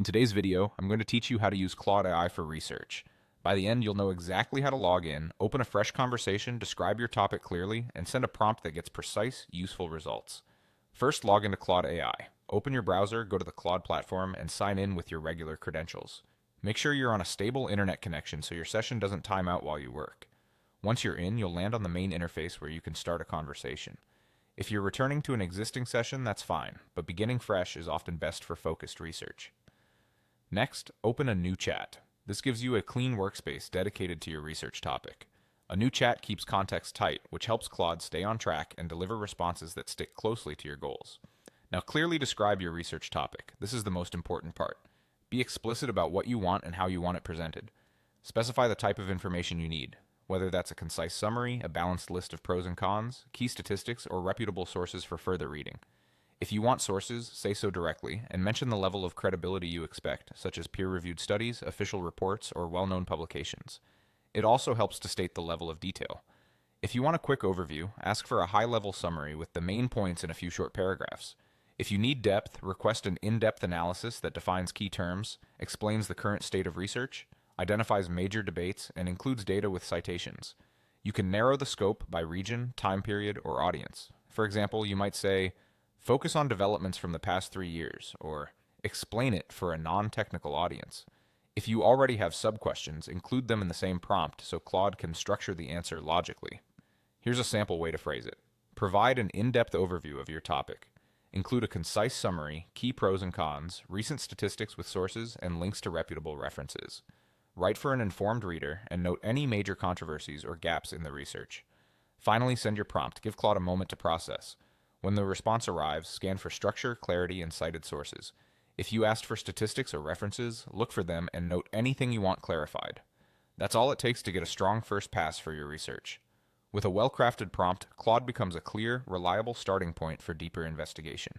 In today's video, I'm going to teach you how to use Claude AI for research. By the end, you'll know exactly how to log in, open a fresh conversation, describe your topic clearly, and send a prompt that gets precise, useful results. First, log into Claude AI. Open your browser, go to the Claude platform, and sign in with your regular credentials. Make sure you're on a stable internet connection so your session doesn't time out while you work. Once you're in, you'll land on the main interface where you can start a conversation. If you're returning to an existing session, that's fine, but beginning fresh is often best for focused research. Next, open a new chat. This gives you a clean workspace dedicated to your research topic. A new chat keeps context tight, which helps Claude stay on track and deliver responses that stick closely to your goals. Now clearly describe your research topic. This is the most important part. Be explicit about what you want and how you want it presented. Specify the type of information you need, whether that's a concise summary, a balanced list of pros and cons, key statistics, or reputable sources for further reading. If you want sources, say so directly, and mention the level of credibility you expect, such as peer-reviewed studies, official reports, or well-known publications. It also helps to state the level of detail. If you want a quick overview, ask for a high-level summary with the main points in a few short paragraphs. If you need depth, request an in-depth analysis that defines key terms, explains the current state of research, identifies major debates, and includes data with citations. You can narrow the scope by region, time period, or audience. For example, you might say, focus on developments from the past 3 years, or explain it for a non-technical audience. If you already have sub-questions, include them in the same prompt so Claude can structure the answer logically. Here's a sample way to phrase it. Provide an in-depth overview of your topic. Include a concise summary, key pros and cons, recent statistics with sources, and links to reputable references. Write for an informed reader and note any major controversies or gaps in the research. Finally, send your prompt. Give Claude a moment to process. When the response arrives, scan for structure, clarity, and cited sources. If you asked for statistics or references, look for them and note anything you want clarified. That's all it takes to get a strong first pass for your research. With a well-crafted prompt, Claude becomes a clear, reliable starting point for deeper investigation.